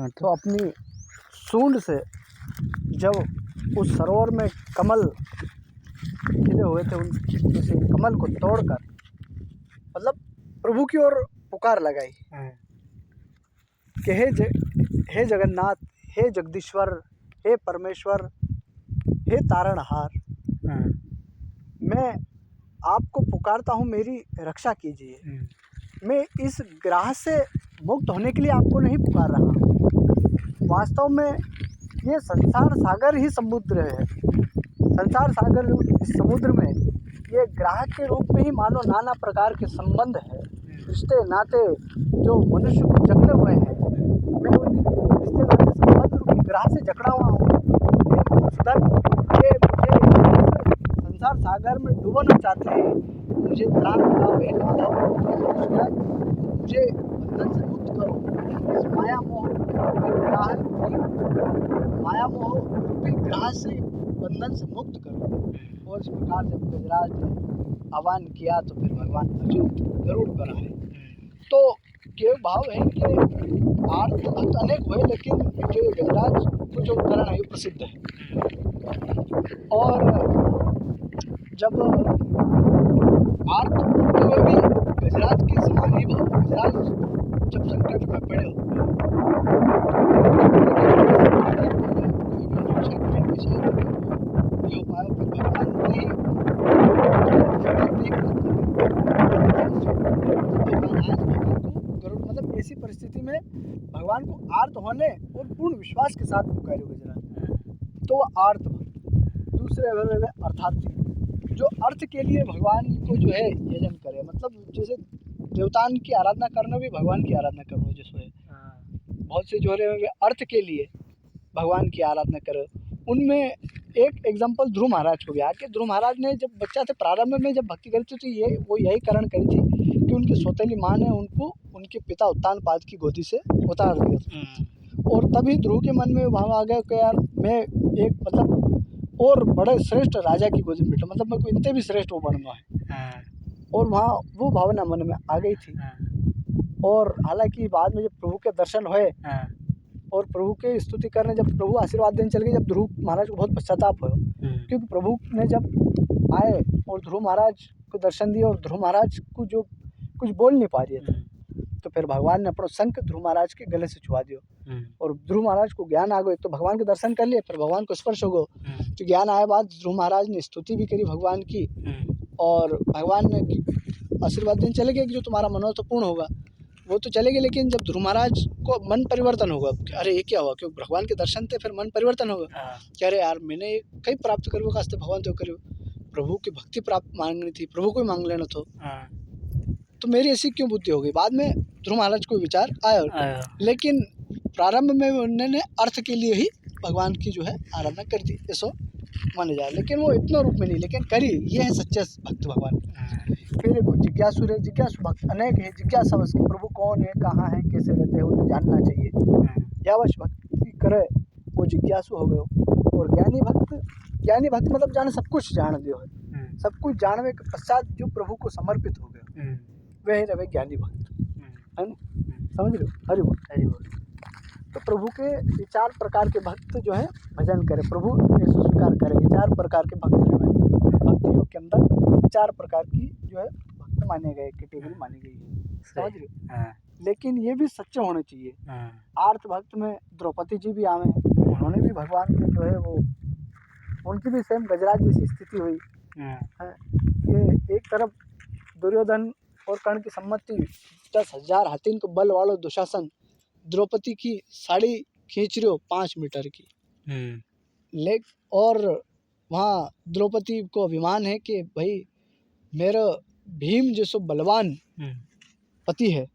तो अपनी सूंड से जब उस सरोवर में कमल खिले हुए थे, उस कमल को तोड़कर मतलब प्रभु की ओर पुकार लगाई कि हे जगन्नाथ, हे जगदीश्वर, हे परमेश्वर, हे तारणहार, मैं आपको पुकारता हूँ, मेरी रक्षा कीजिए। मैं इस ग्राह से मुक्त होने के लिए आपको नहीं पुकार रहा हूँ। वास्तव में ये संसार सागर ही समुद्र है। संसार सागर इस समुद्र में ये ग्राह के रूप में ही मानो नाना प्रकार के संबंध है, रिश्ते नाते जो मनुष्य को जकड़े हुए हैं। मैं उन रिश्ते नाते संबंध रूपी ग्राह से जकड़ा हुआ हूँ। संसार सागर में डूबना चाहते हैं, मुझे त्राण दिलाओ, हे माधव, मुझे बंधन से मुक्त करो, इस माया मोह रूपी ग्राह से बंधन से मुक्त करो। और इस प्रकार जब गजराज ने आह्वान किया तो फिर भगवान अर्जुन गरुड़ पर आए। तो केव भाव है कि आर्त भक्त अनेक हुए, लेकिन जो गजराज को जो उदाहरण है प्रसिद्ध है। और जब आर्त होते हुए भी गजराज के समान ही भाव, गजराज जब संकट में पड़े हो मतलब ऐसी परिस्थिति में भगवान को आर्त होने और पूर्ण विश्वास के साथ पुकारे गजराज, तो वो आर्त भक्त। दूसरे अर्थार्थी जो अर्थ के लिए भगवान को जो है यजन करे, मतलब जैसे देवतान की आराधना करना भी भगवान की आराधना करना जैसे है। बहुत से जो है अर्थ के लिए भगवान की आराधना करे। उनमें एक एग्जाम्पल ध्रुव महाराज को गया कि ध्रुव महाराज ने जब बच्चा थे प्रारंभ में जब भक्ति करी थी तो वो यही कारण करी थी कि उनकी सौतेली माँ ने उनको उनके पिता उत्तानपाद की गोदी से उतार दिया था। और तभी ध्रुव के मन में भाव आ गया कि यार मैं एक मतलब और बड़े श्रेष्ठ राजा की गोदी में बैठा, मतलब मेरे को इनसे भी श्रेष्ठ वो बनना है। और वहाँ वो भावना मन में आ गई थी। और हालांकि बाद में जब प्रभु के दर्शन हुए और प्रभु के स्तुति करने जब प्रभु आशीर्वाद देने चल गए, जब ध्रुव महाराज को बहुत पश्चाताप हुआ, क्योंकि प्रभु ने जब आए और ध्रुव महाराज को दर्शन दिया और ध्रुव महाराज को जो कुछ बोल नहीं पा रहे थे, तो फिर भगवान ने अपना शंख ध्रुव महाराज के गले से छुआ दिया और ध्रुव महाराज को ज्ञान आ गए। तो भगवान के दर्शन कर लिए, फिर भगवान को स्पर्श हो गया, तो ज्ञान आए बाद ध्रुव महाराज ने स्तुति भी करी भगवान की और भगवान ने आशीर्वाद देने चले गए कि जो तुम्हारा मनोरथ तो पूर्ण होगा। वो तो चले गए, लेकिन जब ध्रुव महाराज को मन परिवर्तन होगा, अरे ये क्या हुआ, क्योंकि भगवान के दर्शन थे, फिर मन परिवर्तन होगा कि अरे यार मैंने कई प्राप्त करो कास्ते भगवान तो करो, प्रभु की भक्ति प्राप्त मांगनी थी, प्रभु को ही मांग लेना तो मेरी ऐसी क्यों बुद्धि हो गई। बाद में ध्रुव महाराज को विचार आया, लेकिन प्रारंभ में उन्होंने अर्थ के लिए ही भगवान की जो है आराधना कर दी, ऐसा माने जाए, लेकिन वो इतना रूप में नहीं, लेकिन करी। ये है सच्चे भक्त भगवान। फिर जिज्ञासु रहे, जिज्ञासु भक्त अनेक है, जिज्ञासा कि प्रभु कौन है, कहाँ है, कैसे रहते हैं, उन्हें जानना चाहिए। यावश भक्ति करे वो जिज्ञासु हो गए। और ज्ञानी भक्त मतलब जाने सब कुछ जान दियो है, सब कुछ जानने के पश्चात जो प्रभु को समर्पित हो गया वह रहे ज्ञानी भक्त, है ना, समझ रहे हो। हरि बोल, हरि बोल। तो प्रभु के ये 4 प्रकार के भक्त जो है भजन करे, प्रभु ऐसे स्वीकार करे। ये 4 प्रकार के भक्त जो है भक्ति योग के अंदर 4 प्रकार की जो है भक्त माने गए, कैटेगरी मानी गई है, समझ रहे। लेकिन ये भी सच्चे होने चाहिए। आर्त भक्त में द्रौपदी जी भी आवे, उन्होंने भी भगवान के जो है वो उनकी भी सेम गजराज जैसी स्थिति हुई है कि एक तरफ दुर्योधन और कर्ण की सम्मति 10,000 हाथी को बल वालो दुशासन द्रौपदी की साड़ी खींच रहे हो 5 मीटर की लेग, और वहाँ द्रौपदी को अभिमान है कि भाई मेरा भीम जैसो बलवान पति है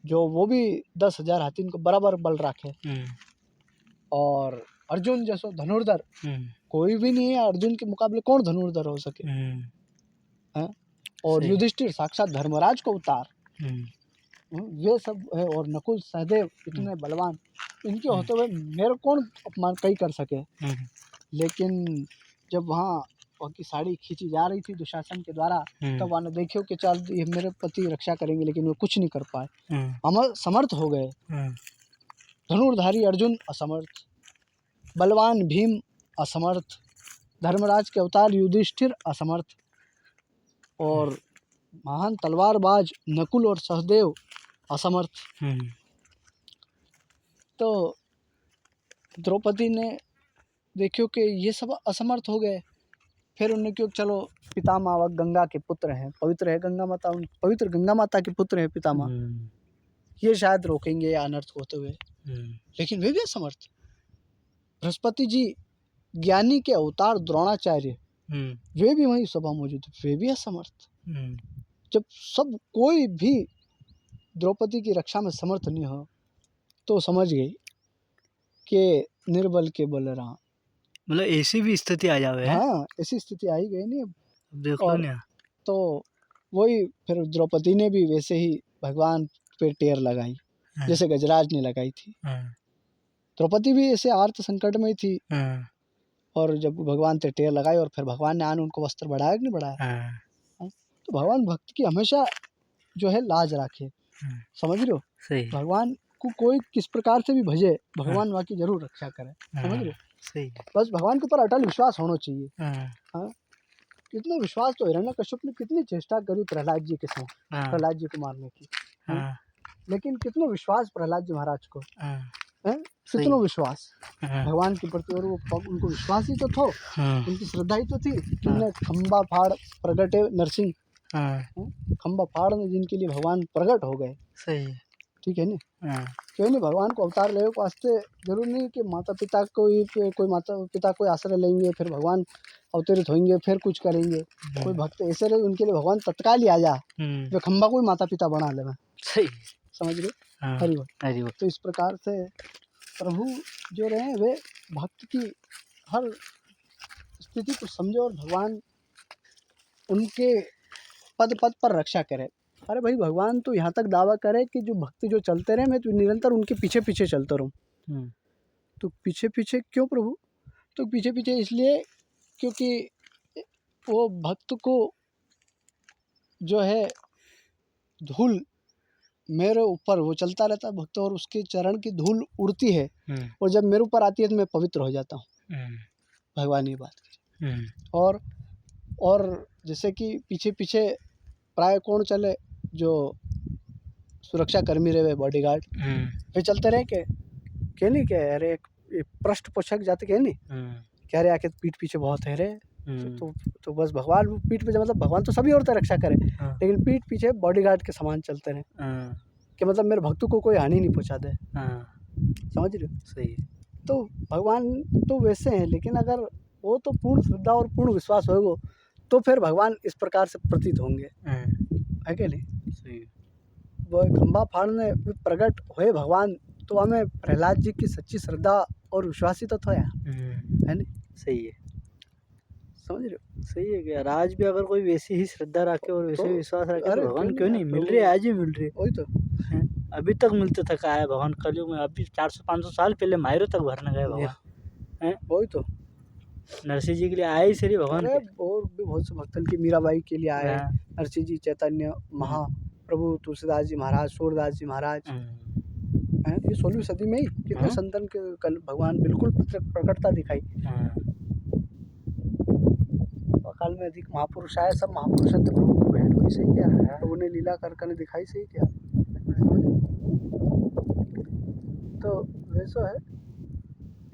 जो वो भी 10,000 हाथी को बराबर बल रखे, और अर्जुन जैसो धनुर्धर कोई भी नहीं है, अर्जुन के मुकाबले कौन धनुर्धर हो सके है। और युधिष्ठिर साक्षात धर्मराज को उतार, ये सब है। और नकुल सहदेव इतने बलवान, इनके होते हुए मेरे कौन अपमान कई कर सके। लेकिन जब वहाँ उनकी साड़ी खींची जा रही थी दुशासन के द्वारा, तब वहाँ देखियो कि चल ये मेरे पति रक्षा करेंगे, लेकिन वो कुछ नहीं कर पाए, हम समर्थ हो गए। धनुर्धारी अर्जुन असमर्थ, बलवान भीम असमर्थ, धर्मराज के अवतार युधिष्ठिर असमर्थ, और महान तलवारबाज नकुल और सहदेव असमर्थ। तो द्रौपदी ने देखियो कि ये सब असमर्थ हो गए, फिर उन्होंने क्यों, चलो पितामह गंगा के पुत्र हैं, पवित्र है गंगा माता, पवित्र गंगा माता के पुत्र हैं पितामह, ये शायद रोकेंगे अनर्थ होते हुए, लेकिन वे भी असमर्थ। बृहस्पति जी ज्ञानी के अवतार द्रोणाचार्य, वे भी वहीं सभा मौजूद, वे भी असमर्थ। जब सब कोई भी द्रौपदी की रक्षा में समर्थ नहीं हो तो समझ गई कि निर्बल के बल रहा। मतलब ऐसी भी स्थिति आ जावे है। हाँ, ऐसी स्थिति आई गई नहीं अब देख लो ना। तो वही फिर द्रौपदी ने भी वैसे ही भगवान पे टेर लगाई जैसे गजराज ने लगाई थी। द्रौपदी भी ऐसे आर्त संकट में थी और जब भगवान से टेर लगाई और फिर भगवान ने आन उनको वस्त्र बढ़ाया कि नहीं बढ़ाया। तो भगवान भक्त की हमेशा जो है लाज रखे, समझ रहे हो। सही। भगवान को कोई किस प्रकार से भी भजे, भगवान वहाँ की जरूर रक्षा करे, समझ रहे हो। सही। बस भगवान के ऊपर अटल विश्वास होना चाहिए। हाँ, कितने विश्वास तो हिरण्यकश्यप ने कितनी चेष्टा करी प्रहलाद जी के साथ, प्रहलाद जी को मारने की, लेकिन कितने विश्वास प्रहलाद जी महाराज को, कितना विश्वास भगवान के प्रति, और वो उनको विश्वास ही तो था, उनकी श्रद्धा ही तो थी। उन्होंने खंबा फाड़ प्रगटे नरसिंह, खंबा फाड़ में जिनके लिए भगवान प्रकट हो गए। सही, ठीक है ना। क्यों नहीं, भगवान को अवतार ले वास्ते जरूर नहीं कि माता पिता को ही, कोई माता पिता कोई आश्रय लेंगे फिर भगवान अवतरित होंगे फिर कुछ करेंगे। कोई भक्त ऐसे रहे उनके लिए भगवान तत्काल ही आ जा, जो खंबा को ही माता पिता बना ले। सही, समझ रहे। हरि बोल। तो इस प्रकार से प्रभु जो रहे वे भक्त की हर स्थिति को समझे और भगवान उनके पद पद पर रक्षा करे। अरे भाई, भगवान तो यहाँ तक दावा करे कि जो भक्त जो चलते रहे मैं तो निरंतर उनके पीछे पीछे चलता रहूँ। तो पीछे पीछे क्यों प्रभु? तो पीछे पीछे इसलिए क्योंकि वो भक्त को जो है धूल मेरे ऊपर वो चलता रहता है भक्त, और उसके चरण की धूल उड़ती है और जब मेरे ऊपर आती है तो मैं पवित्र हो जाता हूँ। भगवान ये बात करी। और जैसे कि पीछे पीछे प्राय कौन चले, जो सुरक्षा कर्मी रहे बॉडीगार्ड, वे चलते रहे के नहीं के अरे पृष्ठ पोषक जाते के नहीं कह रहे आके पीठ पीछे बहुत है रे। तो बस भगवान पीठ पीछे, मतलब भगवान तो सभी औरतें रक्षा करे, लेकिन पीठ पीछे बॉडीगार्ड के समान चलते रहे कि मतलब मेरे भक्तों को कोई हानि नहीं पहुंचा दे। समझ रहे हो। सही। तो भगवान तो वैसे हैं, लेकिन अगर वो तो पूर्ण श्रद्धा और पूर्ण विश्वास होगा तो फिर भगवान इस प्रकार से प्रतीत होंगे, है कि नहीं। सही। वो खंबा फाड़ने प्रकट हुए भगवान, तो हमें प्रहलाद जी की सच्ची श्रद्धा और विश्वास ही तो था, है नहीं। सही है, समझ रहे हो। सही है कि आज भी अगर कोई वैसी ही श्रद्धा रखे और वैसे विश्वास रखे तो भगवान क्यों नहीं मिल रहे, आज ही मिल रहे। वही तो अभी तक मिलते थे, कहा है भगवान कलयुग में अभी 400-500 साल पहले मायरों तक भरने गए भगवान। वही तो नरसिंह जी के लिए आए ही सही भगवान। और भी बहुत से भक्तन की, मीराबाई के लिए आए, नरसिंह जी, चैतन्य महाप्रभु, तुलसीदास जी महाराज, सूरदास जी महाराज, ये 16वीं सदी में ही कितने संतन के कल भगवान बिल्कुल प्रकटता दिखाई। काल में अधिक महापुरुष आए, सब महापुरुषों से प्रभु की भेंट हुई, सही क्या है, प्रभु ने लीला कर दिखाई, सही क्या। तो वैसा है,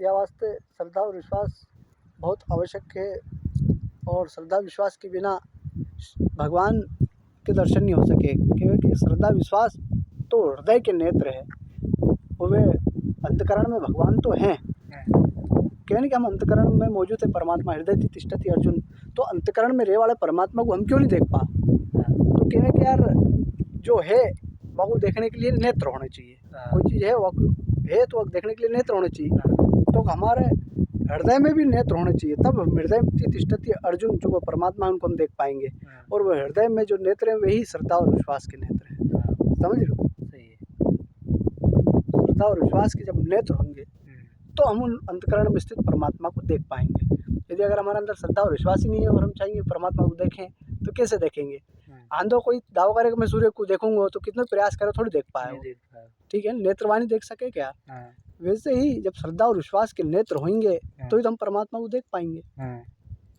यह वास्ते श्रद्धा और विश्वास बहुत आवश्यक है, और श्रद्धा विश्वास के बिना भगवान के दर्शन नहीं हो सके, क्योंकि श्रद्धा विश्वास तो हृदय के नेत्र है, वे अंतकरण में भगवान तो हैं। क्यों नहीं कि हम अंतकरण में मौजूद है परमात्मा, हृदय तिष्ठति अर्जुन, तो अंतकरण में रहे वाले परमात्मा को हम क्यों नहीं देख पा। तो क्या है कि यार जो है वो देखने के लिए नेत्र होने चाहिए। कोई चीज़ है वो है तो देखने के लिए नेत्र होने चाहिए, तो हमारे हृदय में भी नेत्र होने चाहिए, तब हृदय तिष्ठति अर्जुन, जो वो परमात्मा है उनको हम देख पाएंगे। और वो हृदय में जो नेत्र हैं वही श्रद्धा और विश्वास के नेत्र हैं, समझ लो। सही है। श्रद्धा और विश्वास के जब नेत्र होंगे तो हम उन अंतकरण में स्थित परमात्मा को देख पाएंगे। यदि अगर हमारे अंदर श्रद्धा और विश्वास ही नहीं है और हम चाहेंगे परमात्मा को देखें तो कैसे देखेंगे। आंधो कोई दावा करे कि मैं सूर्य को देखूंगा तो कितने प्रयास करे थोड़ी देख पाए, ठीक है। नेत्रवाणी देख सके क्या, वैसे ही जब श्रद्धा और विश्वास के नेत्र होंगे तो ही तो हम परमात्मा को देख पाएंगे।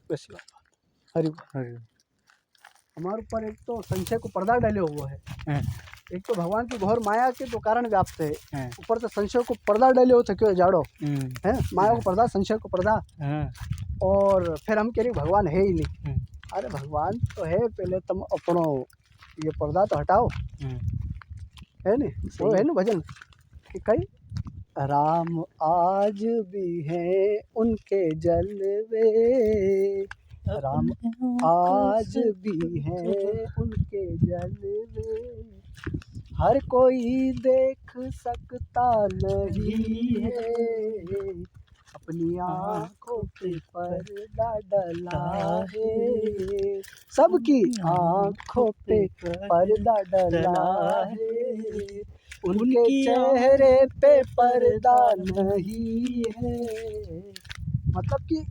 वैसी बात। हरि बोल। हमारे ऊपर एक तो संशय को पर्दा डाले हुआ है, एक तो भगवान की घोर माया के दो कारण व्याप्त है, ऊपर से संशय को पर्दा डाले हो क्यों जाड़ो है, माया को पर्दा, संशय को पर्दा, और फिर हम कह रहे भगवान है ही नहीं। अरे भगवान तो है, पहले तुम अपनो ये पर्दा तो हटाओ, है नहीं? वो है ना भजन कि कई राम आज भी हैं उनके जलवे, राम आज भी हैं उनके जलवे, हर कोई देख सकता नहीं है, अपनी आँखों पे पर्दा डला है, सबकी आँखों पे पर्दा डला है, उनके चेहरे पे पर्दा नहीं है। मतलब कि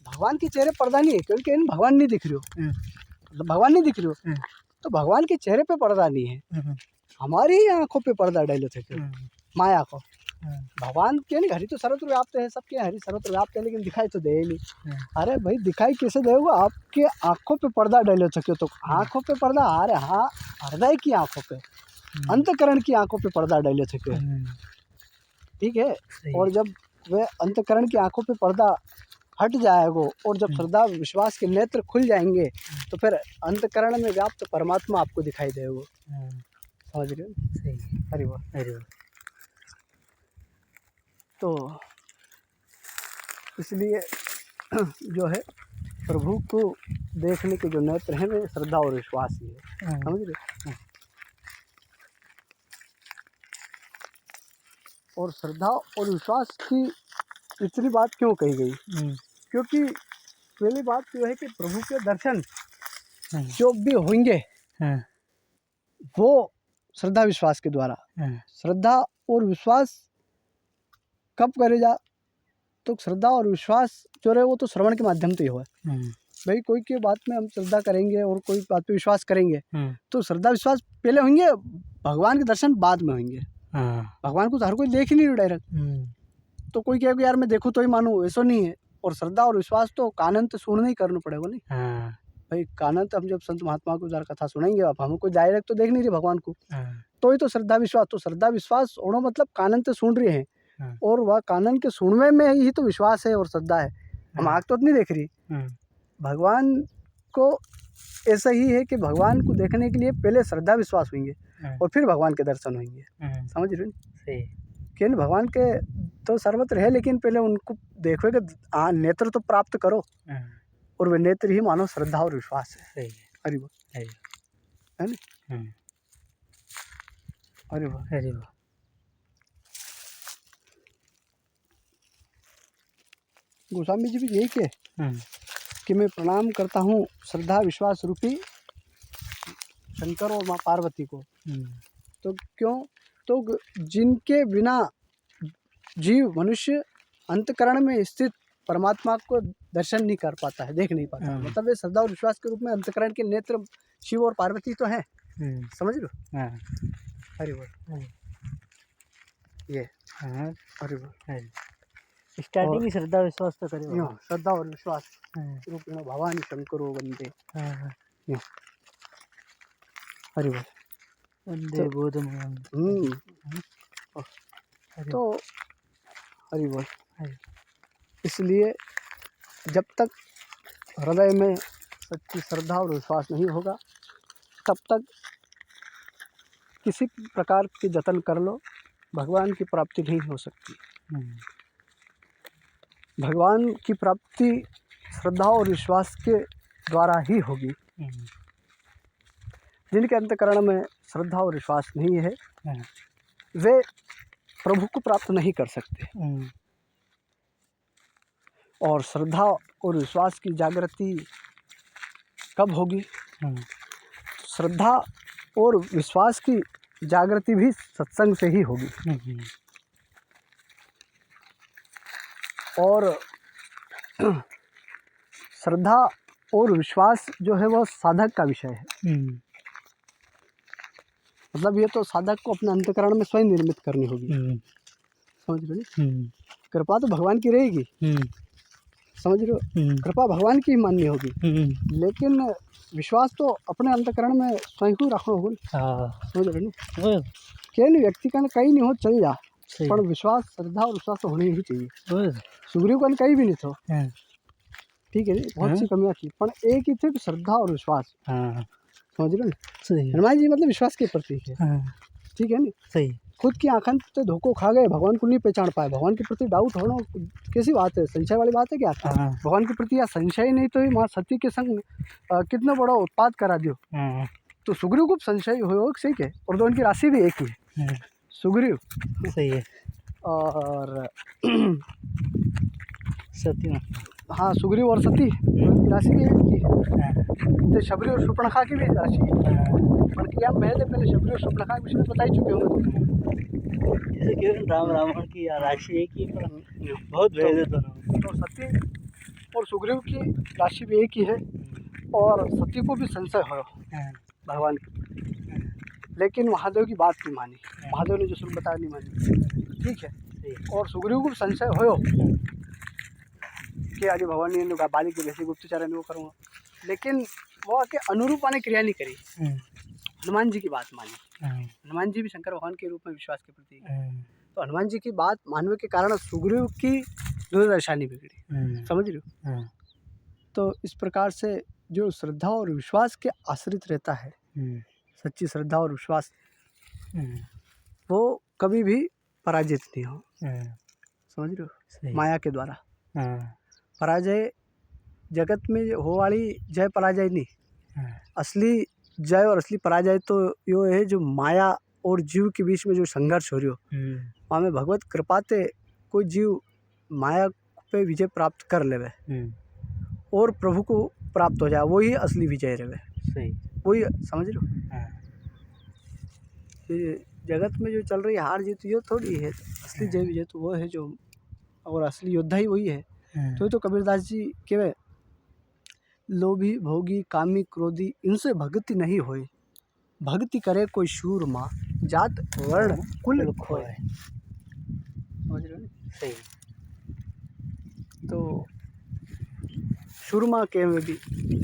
भगवान के चेहरे पर्दा नहीं है, क्योंकि भगवान नहीं दिख रहे हो, मतलब भगवान नहीं दिख रहे हो तो भगवान के चेहरे पे पर्दा नहीं है, हमारी ही आंखों पे पर्दा डाले थे क्यों माया को। भगवान के नहीं, हरि तो सर्वत्र व्याप्त है, सबके हरि सर्वत्र व्याप्त है, लेकिन दिखाई तो दे ही नहीं। अरे भाई दिखाई कैसे देगा, आपके आंखों पे पर्दा डाले थे, तो आंखों पे पर्दा, अरे हाँ हृदय की आंखों पे, अंतकरण की आंखों पे पर्दा डाले थे क्यों, ठीक है। और जब वह अंतकरण की आंखों पे पर्दा हट जाएगा और जब श्रद्धा विश्वास के नेत्र खुल जाएंगे तो फिर अंतकरण में व्याप्त परमात्मा आपको दिखाई देगा। समझ रहे हो? सही। हरि बोल, हरि बोल। तो इसलिए जो है प्रभु को देखने के जो नेत्र हैं वे श्रद्धा और विश्वास ही है। समझ रहे? और श्रद्धा और विश्वास की इतनी बात क्यों कही गई? क्योंकि पहली बात तो है कि प्रभु के दर्शन जो भी होंगे वो श्रद्धा विश्वास के द्वारा। श्रद्धा और विश्वास कब करे जा, तो श्रद्धा और विश्वास जो रहे वो तो श्रवण के माध्यम से ही हो। भाई कोई की बात में हम श्रद्धा करेंगे और कोई बात पे विश्वास करेंगे तो श्रद्धा विश्वास पहले होंगे, भगवान के दर्शन बाद में होंगे। भगवान को तो हर कोई देख ही नहीं डायरेक्ट, तो कोई कहे यार मैं देखूँ तो ही मानूँ, ऐसा नहीं है। और श्रद्धा और विश्वास तो कानन तो सुनना ही करना पड़ेगा नहीं। भाई कानन तो हम जब संत महात्मा को जार कथा सुनेंगे, अब हमको डायरेक्ट तो देख नहीं रहे भगवान को, तो ही तो श्रद्धा विश्वास। तो श्रद्धा विश्वास होना मतलब कानन तो सुन रहे हैं, और वह कानन के सुनने में ही तो विश्वास है और श्रद्धा है। हम आँख तो नहीं देख रही भगवान को, ऐसा ही है कि भगवान को देखने के लिए पहले श्रद्धा विश्वास होंगे और फिर भगवान के दर्शन होंगे। समझ रहे हो? कि भगवान के तो सर्वत्र है, लेकिन पहले उनको देखो कि नेत्र तो प्राप्त करो, और वे नेत्र ही मानो श्रद्धा और विश्वास है। हरि बोल, है ना? हरि बोल, हरि बोल। गोस्वामी जी भी यही के कि मैं प्रणाम करता हूँ श्रद्धा विश्वास रूपी शंकर और माँ पार्वती को। तो क्यों? तो जिनके बिना जीव मनुष्य अंतकरण में स्थित परमात्मा को दर्शन नहीं कर पाता है, देख नहीं पाता। मतलब ये श्रद्धा और विश्वास के रूप में अंतकरण के नेत्र शिव और पार्वती तो हैं। समझ लो? हरि बोल। ये हरि बोल। स्टार्टिंग ही श्रद्धा विश्वास तो करेगा। श्रद्धा और विश्वास रूप भवानी शंकरो वंदे। हरि बोल। वंदे बोधम। तो हरि बोल। इसलिए जब तक हृदय में सच्ची श्रद्धा और विश्वास नहीं होगा तब तक किसी प्रकार के जतन कर लो, भगवान की प्राप्ति नहीं हो सकती। भगवान की प्राप्ति श्रद्धा और विश्वास के द्वारा ही होगी। जिनके अंतकरण में श्रद्धा और विश्वास नहीं है वे प्रभु को प्राप्त नहीं कर सकते। और श्रद्धा और विश्वास की जागृति कब होगी? श्रद्धा और विश्वास की जागृति भी सत्संग से ही होगी। और श्रद्धा और विश्वास जो है वह साधक का विषय है। मतलब ये तो साधक को अपने अंतकरण में स्वयं निर्मित करनी होगी। समझ रहे हो? कृपा तो भगवान की रहेगी, हम्म, समझ रहे हो? कृपा भगवान की ही मान्य होगी, लेकिन विश्वास तो अपने अंतकरण में स्वयं को रखो होगा, हाँ समझ रहे हो? वो क्या नहीं व्यक्ति का कहीं नहीं हो चल जा, सही पर विश्वास श्रद्धा और विश्वास तो होने ही चाहिए। वो सुग्रीव का कहीं भी नहीं था, हाँ ठीक है जी, बहुत सी कमियां थी, पर एक ही थे कि श्रद्धा और विश्वास, हाँ समझ रहे हो? सही हनुमान जी मतलब विश्वास के प्रतीक है, हाँ ठीक है नी? सही खुद की आंखों से धोखो खा गए, भगवान को नहीं पहचान पाए, भगवान के प्रति डाउट होना कैसी बात है, संशय वाली बात है क्या? हाँ भगवान के प्रति या संशय नहीं तो ही माँ सती के संग कितना बड़ा उत्पाद करा दियो। हाँ तो सुग्रीव को संशय हो सही है, और दोनों की राशि भी एक ही है, सुग्रीव सही है और सती में हाँ सुग्रीव और सती दोनों की राशि भी एक ही है। हाँ तो शबरी और शूर्पणखा की भी राशि है, पर क्या हम पहले शबरी और शूर्पणखा के विषय में बता ही चुके होंगे। जैसे कि राम रावण की राशि एक ही है, पर बहुत भेद है दोनों। तो सती और सुग्रीव की राशि भी एक ही है, और सती को भी संशय हो भगवान के प्रति, लेकिन महादेव की बात नहीं मानी, महादेव ने जो सुन बताया नहीं मानी, ठीक है। और सुग्रीव को भी संशय हो कि अरे भगवान ने बाली के वैसे गुप्तचरण वो करूँगा, लेकिन वो आके अनुरूप आने क्रिया नहीं करी, हनुमान जी की बात मानी। हनुमान जी भी शंकर भगवान के रूप में विश्वास के प्रति, तो हनुमान जी की बात मानने के कारण सुग्रीव की दुर्दशा नहीं बिगड़ी, समझ रहे हो? तो इस प्रकार से जो श्रद्धा और विश्वास के आश्रित रहता है, सच्ची श्रद्धा और विश्वास, वो कभी भी पराजित नहीं हो, समझ रहे हो? माया के द्वारा पराजय जगत में हो वाली जय पराजय नहीं, असली जय और असली पराजय तो यो है जो माया और जीव के बीच में जो संघर्ष हो रही हो, वहाँ में भगवत कृपा ते कोई जीव माया पे विजय प्राप्त कर लेवे और प्रभु को प्राप्त हो जाए, वही असली विजय रहे, सही वही, समझ रहे हो? ये जगत में जो चल रही हार जीत ये थोड़ी है, असली जय विजय तो वो है जो, और असली योद्धा ही वही है। तो ये तो कबीरदास जी के लोभी भोगी कामी क्रोधी इनसे भक्ति नहीं होए, भक्ति करे कोई शूर माँ जात वर्ण कुल खोए, समझ रहे हो ना? सही। तो शूरमा के में भी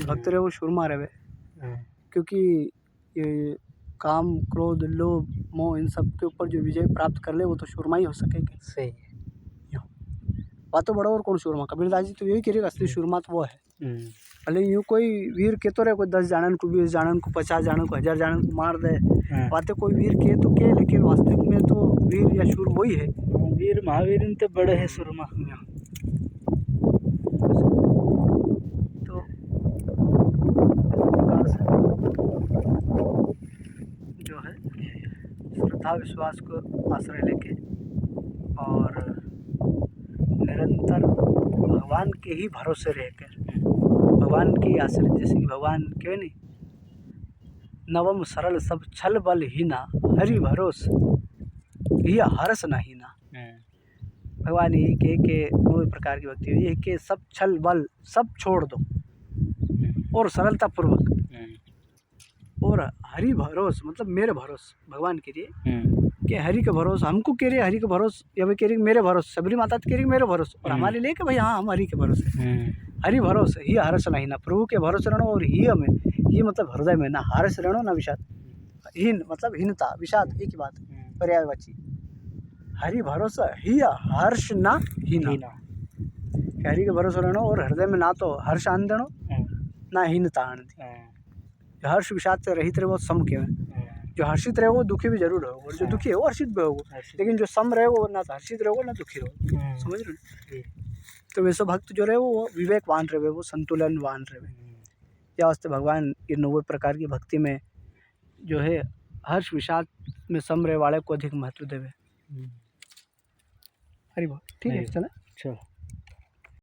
भक्त रहे वो शूरमा रहे, क्योंकि ये काम क्रोध लोभ मोह इन सब के ऊपर जो विजय प्राप्त कर ले वो तो शूरमा ही हो सकेगा। सही बात तो बड़ा और कौन शूरमा, कबीरदास जी तो यही कह रहे असली शूरमा तो वो है। भले यूँ कोई वीर के तो रहे, कोई 10 जानन को 20 जानन को 50 जानन को 1000 जानन को मार दे, बातें कोई वीर के तो के, लेकिन वास्तविक में तो वीर या शूर वही है, वीर महावीर तो बड़े है सुरमा। तो इस प्रकार से जो है श्रद्धा विश्वास को आश्रय लेके और निरंतर भगवान के ही भरोसे रहकर, भगवान के आश्रित, जैसे कि भगवान क्यों नहीं नवम सरल सब छल बल ही ना हरि भरोस यह हर्ष नहीं ना, भगवान यही के 9 प्रकार की भक्ति हुई है कि सब छल बल सब छोड़ दो और सरलता पूर्वक, और हरि भरोस मतलब मेरे भरोस भगवान के लिए, कि हरि का भरोसा हमको कह रहे हरि का भरोसा, या भाई कह रही मेरे भरोसे, सबरी माता कह रही मेरे भरोसे, और हमारे लिए कि भाई हाँ हम हरि के भरोसे, हरि भरोसे ही हर्ष नहीं ना, प्रभु के भरोसे रहना, और ही हमें ये मतलब हृदय में ना हर्ष रहना ना विषाद, हीन मतलब हीनता विषाद एक ही बात पर्यायवाची, हरि भरोसा ही हर्ष ना हीना, हरि के भरोसे रहना और हृदय में ना तो हर्ष आन देना ना हीनता आन दी, जो हर्ष विषाद से रहित रहे वो सम के में, जो हर्षित रहे वो दुखी भी जरूर होगा, और जो दुखी है वो हर्षित भी होगा, लेकिन जो सम रहे वो ना तो हर्षित रहोगे ना दुखी रहोगे, समझ रहे? तो वैसे भक्त जो रहे वो विवेकवान रहे, वो संतुलनवान रहे, या वास्ते भगवान ये 90 प्रकार की भक्ति में जो है हर्ष विषाद में सम रहे वाले को अधिक महत्व देवे। हरि बोल, ठीक है चलो।